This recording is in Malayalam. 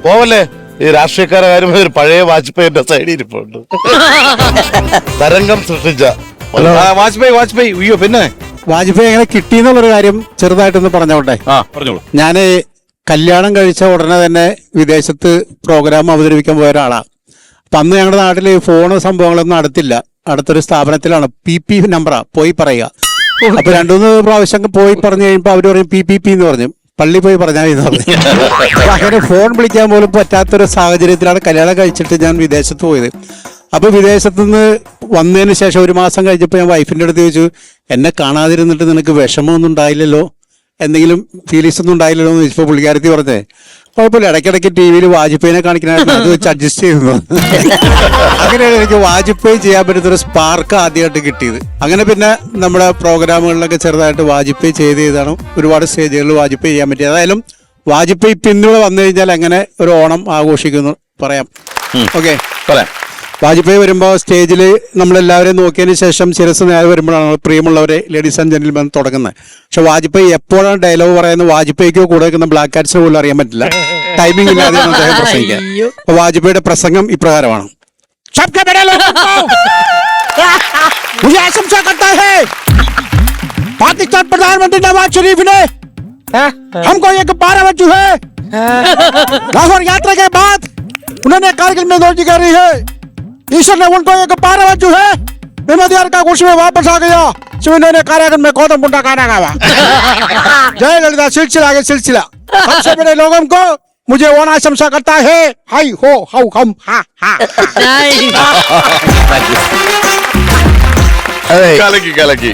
പോവല്ലേ, ഈ രാഷ്ട്രീയക്കാരെ കാര്യം ഒരു പഴയ വാജ്പേയിന്റെ സൈഡിൽ ഇരിപ്പുണ്ട്. തരംഗം സൃഷ്ടിച്ച വാജ്പേയി. അയ്യോ, പിന്നെ വാജ്പേയി എങ്ങനെ കിട്ടിയെന്നുള്ളൊരു കാര്യം ചെറുതായിട്ടൊന്ന് പറഞ്ഞോട്ടെ. പറഞ്ഞോളൂ. ഞാന് കല്യാണം കഴിച്ച ഉടനെ തന്നെ വിദേശത്ത് പ്രോഗ്രാം അവതരിപ്പിക്കാൻ പോയ ഒരാളാണ്. അപ്പൊ അന്ന് ഞങ്ങളുടെ നാട്ടില് ഫോണ് സംഭവങ്ങളൊന്നും അടുത്തില്ല. അടുത്തൊരു സ്ഥാപനത്തിലാണ്. PP നമ്പറാ പോയി പറയുക. അപ്പൊ 2-3 പ്രാവശ്യം പോയി പറഞ്ഞു കഴിയുമ്പോ അവര് പറയും PP എന്ന് പറഞ്ഞു. പള്ളി പോയി പറഞ്ഞാൽ എന്ന് പറഞ്ഞു. അങ്ങനെ ഫോൺ വിളിക്കാൻ പോലും പറ്റാത്തൊരു സാഹചര്യത്തിലാണ് കല്യാണം കഴിച്ചിട്ട് ഞാൻ വിദേശത്ത് പോയത്. അപ്പൊ വിദേശത്തുനിന്ന് വന്നതിന് ശേഷം 1 മാസം കഴിഞ്ഞപ്പോൾ ഞാൻ വൈഫിന്റെ അടുത്ത് ചോദിച്ചു, എന്നെ കാണാതിരുന്നിട്ട് നിനക്ക് വിഷമമൊന്നും ഉണ്ടായില്ലല്ലോ, എന്തെങ്കിലും ഫീലിങ്സ് ഒന്നും ഉണ്ടായില്ലല്ലോ എന്ന് ചോദിച്ചപ്പോൾ പുള്ളിക്കാരത്തി പറഞ്ഞേ, കുഴപ്പമില്ല, ഇടയ്ക്കിടയ്ക്ക് TV വാജ്പേയിനെ കാണിക്കണമായിരുന്നു, അത് വെച്ച് അഡ്ജസ്റ്റ് ചെയ്തു. അങ്ങനെയാണ് എനിക്ക് വാജ്പേയി ചെയ്യാൻ പറ്റുന്നൊരു സ്പാർക്ക് ആദ്യമായിട്ട് കിട്ടിയത്. അങ്ങനെ പിന്നെ നമ്മുടെ പ്രോഗ്രാമുകളിലൊക്കെ ചെറുതായിട്ട് വാജ്പേയി ചെയ്താണ് ഒരുപാട് സ്റ്റേജുകളിൽ വാജ്പേയി ചെയ്യാൻ പറ്റിയത്. ഏതായാലും വാജ്പേയി പിന്നീട് വന്നു കഴിഞ്ഞാൽ അങ്ങനെ ഒരു ഓണം ആഘോഷിക്കുന്നു പറയാം. ഓക്കെ, പറയാം. വാജ്പേയി വരുമ്പോൾ സ്റ്റേജിൽ നമ്മളെല്ലാവരെയും നോക്കിയതിന് ശേഷം ശിരസ് നേരെ വരുമ്പോഴാണ് പ്രിയമുള്ളവരെ ലേഡീസ് ആൻഡ് ജെന്റിൽമെൻ തുടങ്ങുന്നത്. പക്ഷെ വാജ്പേയി എപ്പോഴാണ് ഡയലോഗ് പറയുന്നത് വാജ്പേയിക്കോ കൂടെ നിൽക്കുന്ന ബ്ലാക്ക് കാറ്റ്സിന് പോലും അറിയാൻ പറ്റില്ല. ടൈമിംഗ് ഇല്ലാതെ അദ്ദേഹം പ്രസംഗിക്കുക. അപ്പൊ വാജ്പേയിയുടെ പ്രസംഗം ഇപ്രകാരമാണ്. പാകിസ്ഥാൻ പ്രധാനമന്ത്രി നവാസ് ഷരീഫിനെ हमको एक 12 बच्चों है लाहौर यात्रा के बाद उन्होंने कारगिल में रोजी करी है. ईश्वर ने उनको एक 12 बच्चों है बेमदियार का खुशी में वापस आ गया. इन्होंने कारागार में कौतम मुंडा खाना खावा. जय ललिता सिलसिला आगे सिलसिला. सबसे बड़े लोगों को मुझे ओण आशंसा करता है. हाई हो हाउ हम हा हा. കലക്കി